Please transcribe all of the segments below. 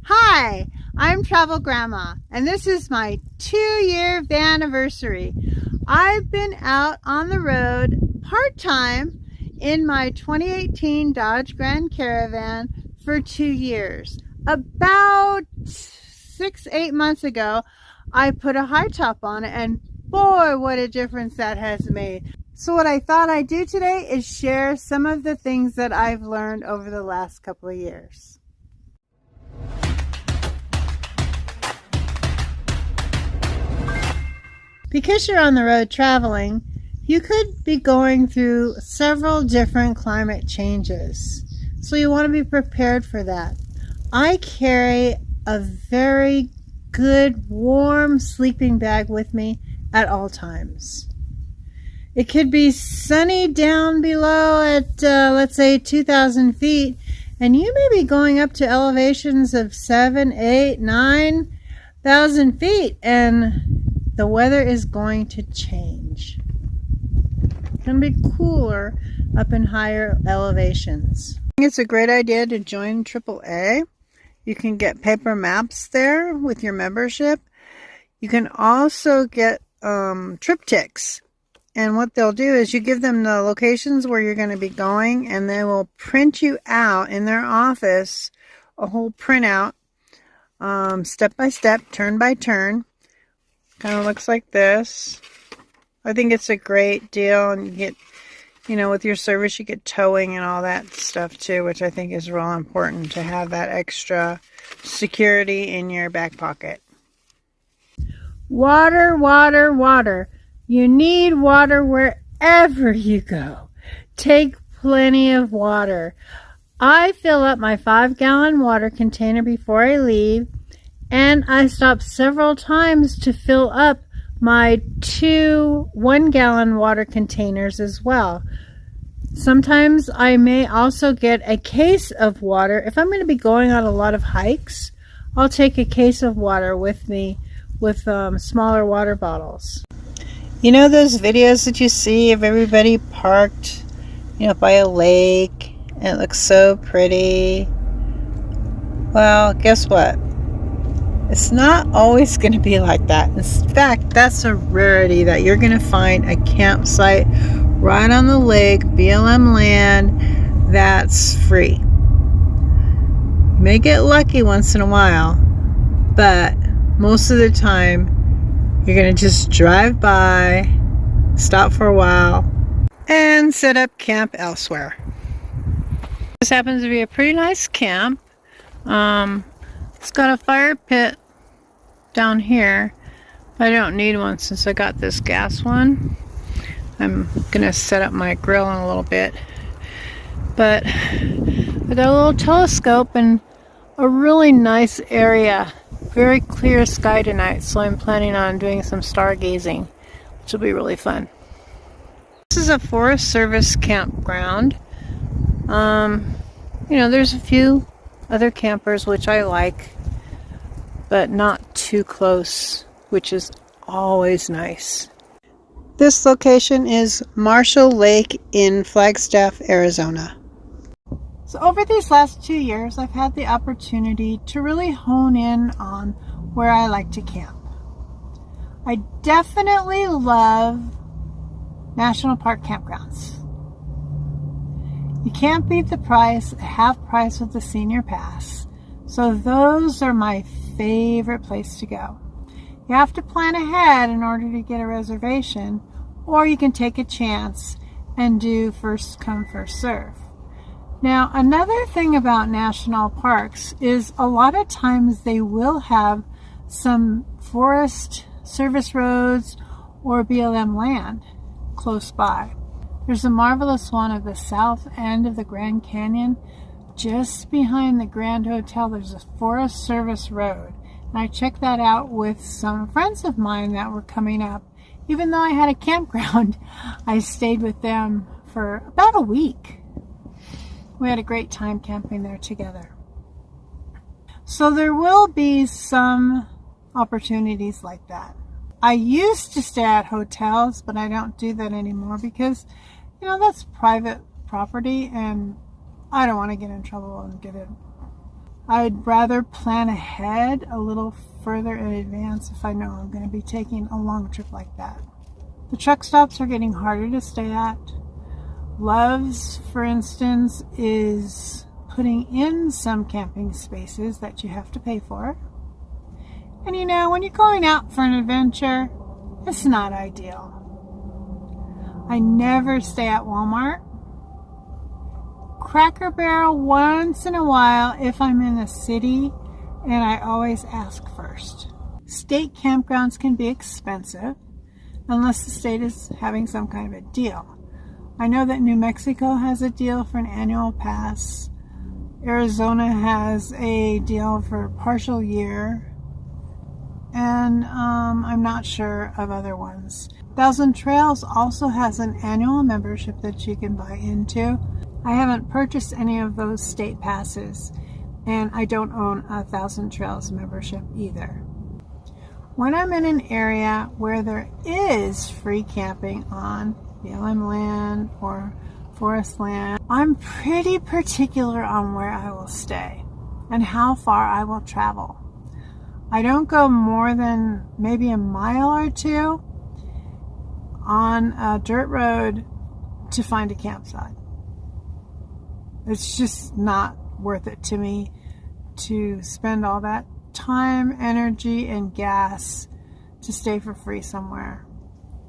Hi, I'm Travel Grandma, and this is my 2-year Vanniversary. I've been out on the road part-time in my 2018 Dodge Grand Caravan for 2 years. About 6-8 months ago, I put a high top on it, and boy, what a difference that has made. So what I thought I'd do today is share some of the things that I've learned over the last couple of years. Because you're on the road traveling, you could be going through several different climate changes. So you want to be prepared for that. I carry a very good, warm sleeping bag with me at all times. It could be sunny down below at, let's say, 2,000 feet, and you may be going up to elevations of 7, 8, 9,000 feet, and the weather is going to change. It's going to be cooler up in higher elevations. I think it's a great idea to join AAA. You can get paper maps there with your membership. You can also get triptychs. And what they'll do is you give them the locations where you're going to be going, and they will print you out in their office a whole printout, step by step, turn by turn. Kind of looks like this. I think it's a great deal, and you get, with your service you get towing and all that stuff too, which I think is real important to have that extra security in your back pocket. Water, water, water. You need water wherever you go. Take plenty of water. I fill up my 5-gallon water container before I leave, and I stop several times to fill up my 2 1-gallon water containers as well. Sometimes I may also get a case of water. If I'm going to be going on a lot of hikes, I'll take a case of water with me with smaller water bottles. You know those videos that you see of everybody parked, by a lake, and it looks so pretty? Well, guess what? It's not always going to be like that. In fact, that's a rarity that you're going to find a campsite right on the lake, BLM land, that's free. You may get lucky once in a while, but most of the time, you're going to just drive by, stop for a while, and set up camp elsewhere. This happens to be a pretty nice camp. It's got a fire pit down here. I don't need one since I got this gas one. I'm going to set up my grill in a little bit. But I got a little telescope and a really nice area. Very clear sky tonight, so I'm planning on doing some stargazing, which will be really fun. This is a Forest Service campground. There's a few other campers which I like, but not too close, which is always nice. This location is Marshall Lake in Flagstaff, Arizona. So over these last 2 years, I've had the opportunity to really hone in on where I like to camp. I definitely love national park campgrounds. You can't beat the price, half price with the senior pass. So those are my favorite place to go. You have to plan ahead in order to get a reservation, or you can take a chance and do first come, first serve. Now, another thing about national parks is a lot of times they will have some Forest Service roads or BLM land close by. There's a marvelous one at the south end of the Grand Canyon. Just behind the Grand Hotel, there's a Forest Service road. And I checked that out with some friends of mine that were coming up. Even though I had a campground, I stayed with them for about a week. We had a great time camping there together. So there will be some opportunities like that. I used to stay at hotels, but I don't do that anymore because, that's private property and I don't want to get in trouble and get I'd rather plan ahead a little further in advance if I know I'm going to be taking a long trip like that. The truck stops are getting harder to stay at. Love's, for instance, is putting in some camping spaces that you have to pay for. And you know, when you're going out for an adventure, it's not ideal. I never stay at Walmart. Cracker Barrel once in a while if I'm in a city, and I always ask first. State campgrounds can be expensive unless the state is having some kind of a deal. I know that New Mexico has a deal for an annual pass. Arizona has a deal for a partial year. And I'm not sure of other ones. Thousand Trails also has an annual membership that you can buy into. I haven't purchased any of those state passes, and I don't own a Thousand Trails membership either. When I'm in an area where there is free camping on BLM land or forest land, I'm pretty particular on where I will stay and how far I will travel. I don't go more than maybe a mile or two on a dirt road to find a campsite. It's just not worth it to me to spend all that time, energy, and gas to stay for free somewhere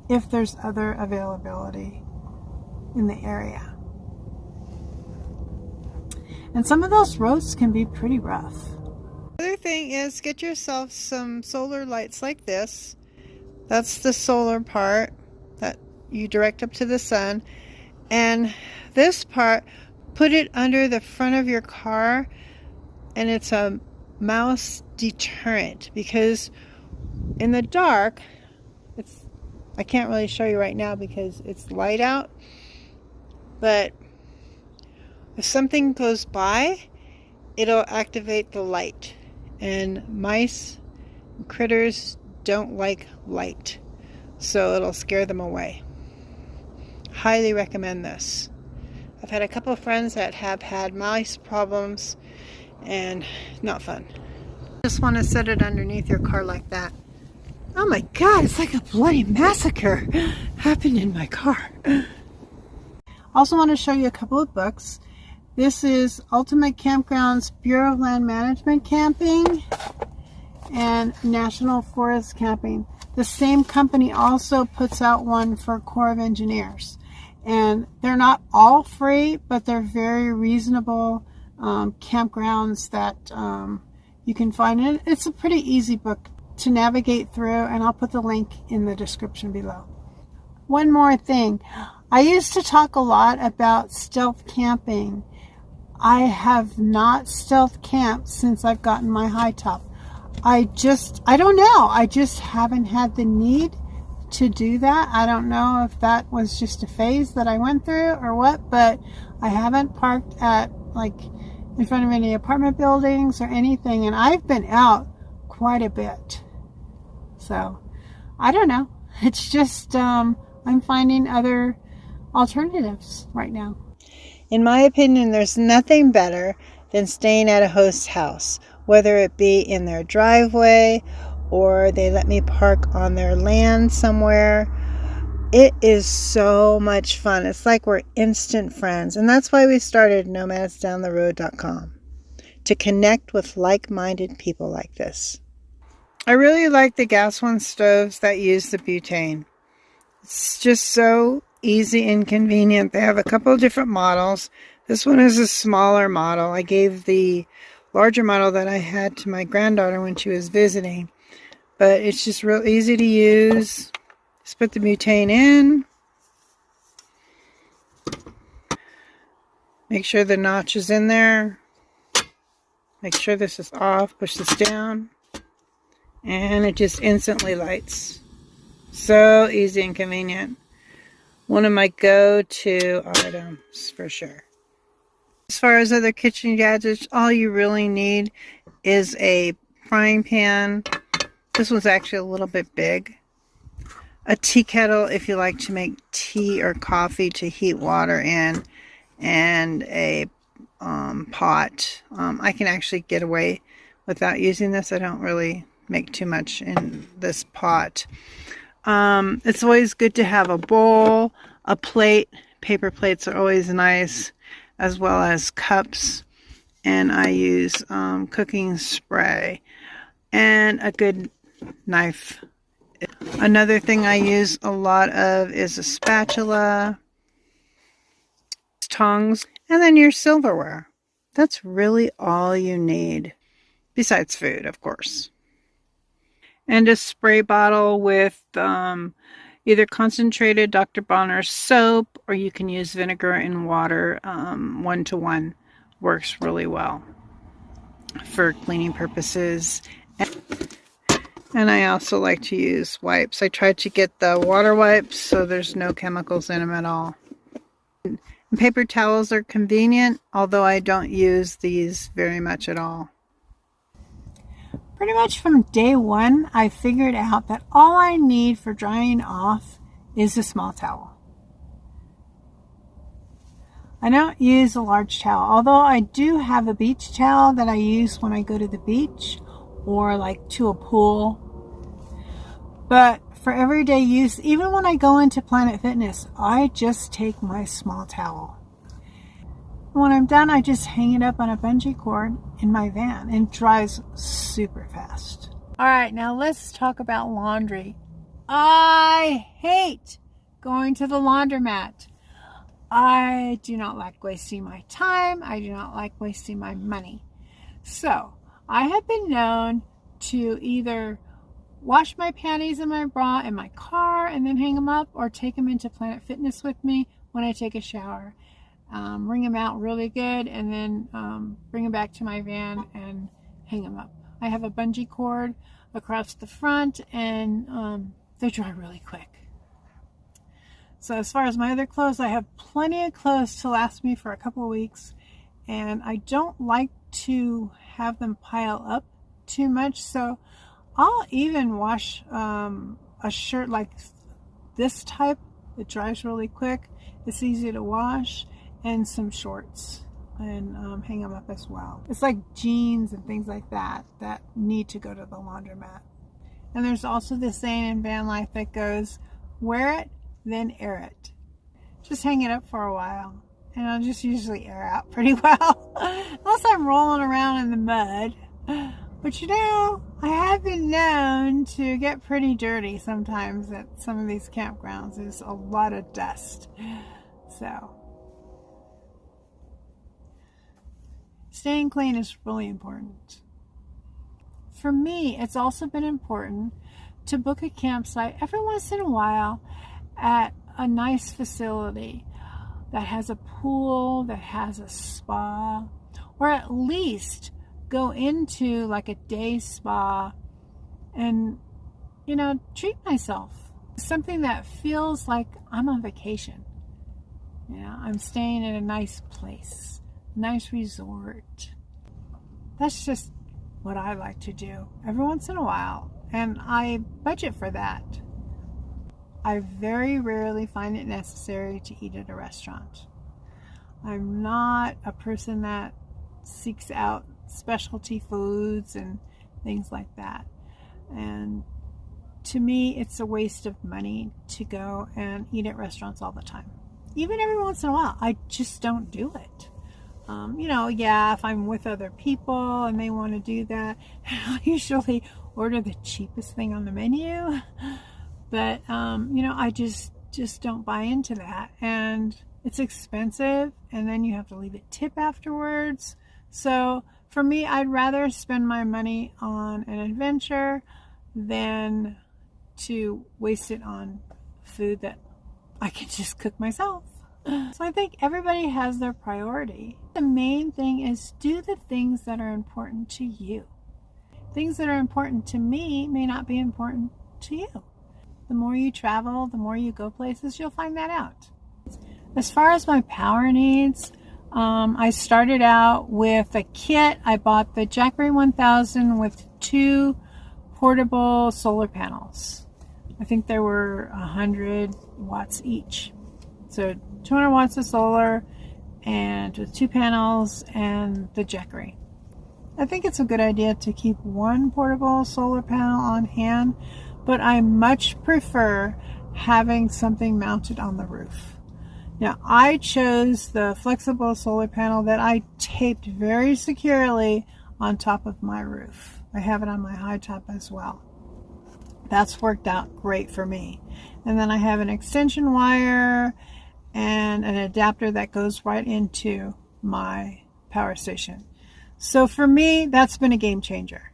if there's other availability in the area. And some of those roads can be pretty rough. The other thing is, get yourself some solar lights like this. That's the solar part that you direct up to the sun. And this part, put it under the front of your car, and it's a mouse deterrent, because in the dark, I can't really show you right now because it's light out, but if something goes by, it'll activate the light, and mice and critters don't like light, so it'll scare them away. Highly recommend this. I've had a couple of friends that have had mice problems, and not fun. Just want to set it underneath your car like that. Oh my God, it's like a bloody massacre happened in my car. Also want to show you a couple of books. This is Ultimate Campgrounds Bureau of Land Management Camping and National Forest Camping. The same company also puts out one for Corps of Engineers. And they're not all free, but they're very reasonable campgrounds that you can find. And it's a pretty easy book to navigate through, and I'll put the link in the description below. One more thing. I used to talk a lot about stealth camping. I have not stealth camped since I've gotten my high top. I don't know. I just haven't had the need to do that. I don't know if that was just a phase that I went through or what, but I haven't parked at in front of any apartment buildings or anything, and I've been out quite a bit. So I don't know. It's just I'm finding other alternatives right now. In my opinion, there's nothing better than staying at a host's house, whether it be in their driveway or they let me park on their land somewhere. It is so much fun. It's like we're instant friends. And that's why we started nomadsdowntheroad.com, to connect with like-minded people like this. I really like the gas one stoves that use the butane. It's just so easy and convenient. They have a couple of different models. This one is a smaller model. I gave the larger model that I had to my granddaughter when she was visiting. But it's just real easy to use. Just put the butane in. Make sure the notch is in there. Make sure this is off. Push this down. And it just instantly lights. So easy and convenient. One of my go-to items for sure. As far as other kitchen gadgets, all you really need is a frying pan. This one's actually a little bit big. A tea kettle if you like to make tea or coffee to heat water in. And a pot. I can actually get away without using this. I don't really make too much in this pot. It's always good to have a bowl, a plate. Paper plates are always nice, as well as cups. And I use cooking spray and a good knife. Another thing I use a lot of is a spatula, tongs, and then your silverware. That's really all you need, besides food, of course. And a spray bottle with either concentrated Dr. Bronner's soap, or you can use vinegar and water. 1-to-1 works really well for cleaning purposes. And I also like to use wipes. I try to get the water wipes so there's no chemicals in them at all. And paper towels are convenient, although I don't use these very much at all. Pretty much from day one, I figured out that all I need for drying off is a small towel. I don't use a large towel, although I do have a beach towel that I use when I go to the beach or like to a pool. But for everyday use, even when I go into Planet Fitness, I just take my small towel. When I'm done, I just hang it up on a bungee cord in my van, and it dries super fast. All right, now let's talk about laundry. I hate going to the laundromat. I do not like wasting my time. I do not like wasting my money. So I have been known to either wash my panties and my bra in my car and then hang them up, or take them into Planet Fitness with me when I take a shower. Wring them out really good, and then bring them back to my van and hang them up. I have a bungee cord across the front, and they dry really quick. So as far as my other clothes, I have plenty of clothes to last me for a couple of weeks, and I don't like to have them pile up too much, so I'll even wash a shirt like this type. It dries really quick, it's easy to wash, and some shorts, and hang them up as well. It's like jeans and things like that that need to go to the laundromat. And there's also this saying in van life that goes, wear it, then air it. Just hang it up for a while, and I'll just usually air out pretty well, unless I'm rolling around in the mud. But you know, I have been known to get pretty dirty sometimes at some of these campgrounds. There's a lot of dust. So staying clean is really important. For me, it's also been important to book a campsite every once in a while at a nice facility that has a pool, that has a spa, or at least go into like a day spa and, you know, treat myself. Something that feels like I'm on vacation. You know, I'm staying in a nice place, nice resort. That's just what I like to do every once in a while, and I budget for that. I very rarely find it necessary to eat at a restaurant. I'm not a person that seeks out specialty foods and things like that. And to me, it's a waste of money to go and eat at restaurants all the time. Even every once in a while, I just don't do it. You know, yeah, if I'm with other people and they want to do that, I'll usually order the cheapest thing on the menu. But, you know, I just don't buy into that. And it's expensive, and then you have to leave a tip afterwards. So for me, I'd rather spend my money on an adventure than to waste it on food that I can just cook myself. So I think everybody has their priority. The main thing is do the things that are important to you. Things that are important to me may not be important to you. The more you travel, the more you go places, you'll find that out. As far as my power needs, I started out with a kit. I bought the Jackery 1000 with 2 portable solar panels. I think there were 100 watts each. So 200 watts of solar and with 2 panels and the jackery. I think it's a good idea to keep one portable solar panel on hand, but I much prefer having something mounted on the roof. Now, I chose the flexible solar panel that I taped very securely on top of my roof. I have it on my high top as well. That's worked out great for me. And then I have an extension wire and an adapter that goes right into my power station. So for me, that's been a game changer.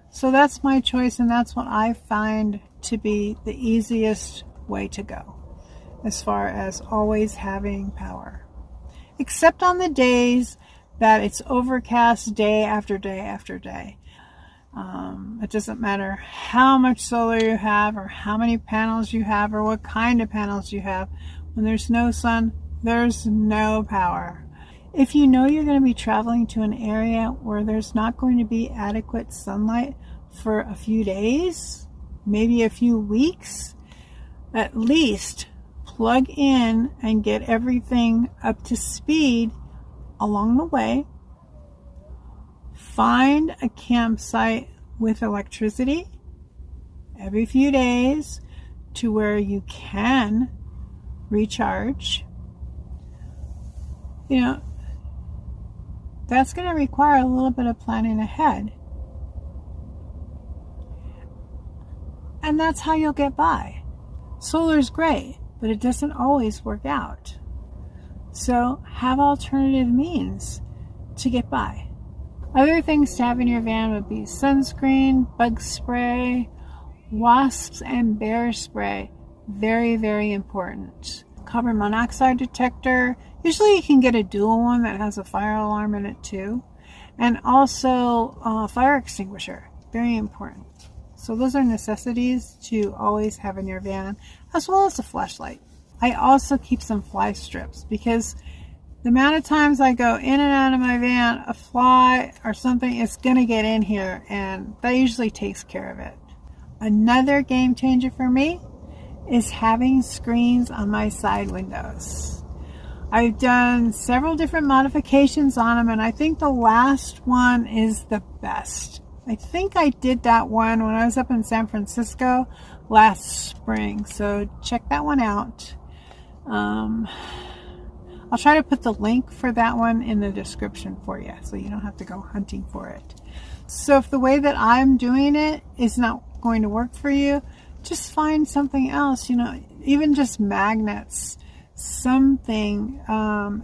So that's my choice, and that's what I find to be the easiest way to go as far as always having power. Except on the days that it's overcast day after day after day. It doesn't matter how much solar you have or how many panels you have or what kind of panels you have. When there's no sun, there's no power. If you know you're going to be traveling to an area where there's not going to be adequate sunlight for a few days, maybe a few weeks, at least plug in and get everything up to speed along the way. Find a campsite with electricity every few days to where you can recharge. You know, that's going to require a little bit of planning ahead. And that's how you'll get by. Solar's great, but it doesn't always work out. So have alternative means to get by. Other things to have in your van would be sunscreen, bug spray, wasps and bear spray. Very, very important. Carbon monoxide detector. Usually you can get a dual one that has a fire alarm in it too. And also a fire extinguisher. Very important. So those are necessities to always have in your van, as well as a flashlight. I also keep some fly strips because the amount of times I go in and out of my van, a fly or something is going to get in here, and that usually takes care of it. Another game changer for me is having screens on my side windows. I've done several different modifications on them, and I think the last one is the best. I think I did that one when I was up in San Francisco last spring, so check that one out. I'll try to put the link for that one in the description for you, so you don't have to go hunting for it. So if the way that I'm doing it is not going to work for you, just find something else, even just magnets, something.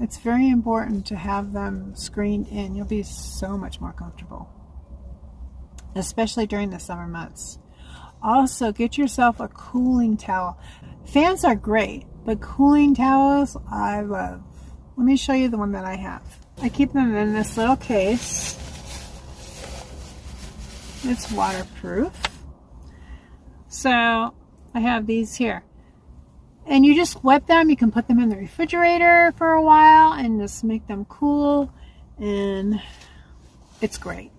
It's very important to have them screened in. You'll be so much more comfortable, especially during the summer months. Also, get yourself a cooling towel. Fans are great, but cooling towels I love. Let me show you the one that I have. I keep them in this little case. It's waterproof. So I have these here. And you just wet them. You can put them in the refrigerator for a while and just make them cool. And it's great.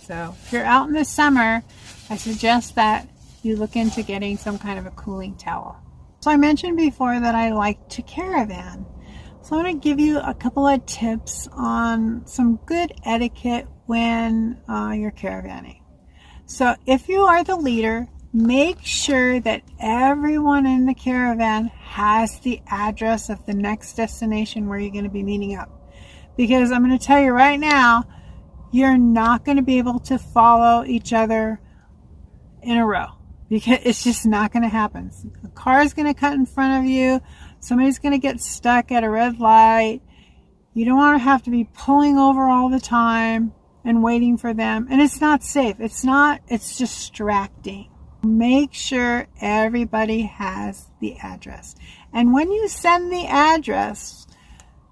So if you're out in the summer, I suggest that you look into getting some kind of a cooling towel. So I mentioned before that I like to caravan. So I'm going to give you a couple of tips on some good etiquette when you're caravanning. So if you are the leader, make sure that everyone in the caravan has the address of the next destination where you're going to be meeting up. Because I'm going to tell you right now, you're not going to be able to follow each other in a row. Because it's just not going to happen. A car is going to cut in front of you. Somebody's going to get stuck at a red light. You don't want to have to be pulling over all the time and waiting for them. And it's not safe. It's distracting. Make sure everybody has the address. And when you send the address,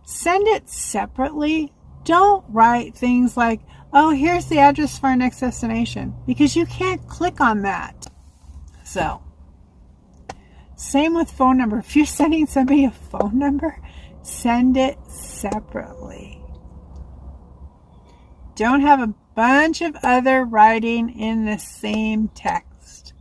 send it separately. Don't write things like, oh, here's the address for our next destination, because you can't click on that. So, same with phone number. If you're sending somebody a phone number, send it separately. Don't have a bunch of other writing in the same text.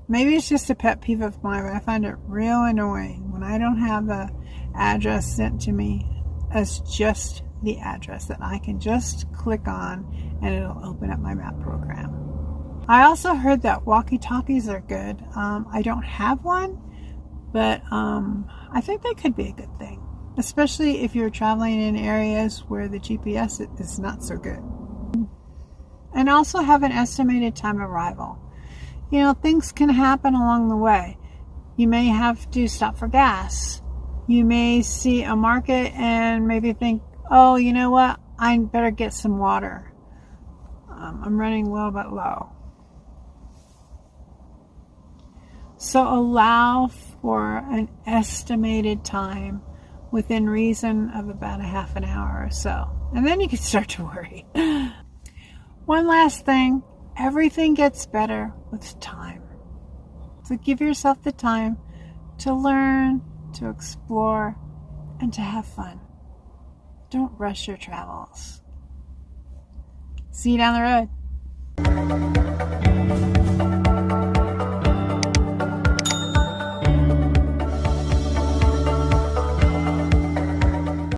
Maybe it's just a pet peeve of mine, but I find it real annoying when I don't have the address sent to me as just the address that I can just click on and it'll open up my map program. I also heard that walkie-talkies are good. I don't have one, but I think they could be a good thing, especially if you're traveling in areas where the GPS is not so good. And also have an estimated time of arrival. You know, things can happen along the way. You may have to stop for gas. You may see a market and maybe think, oh, you know what? I better get some water. I'm running low but low. So allow for an estimated time within reason of about a half an hour or so. And then you can start to worry. One last thing, everything gets better with time. So give yourself the time to learn, to explore, and to have fun. Don't rush your travels. See you down the road.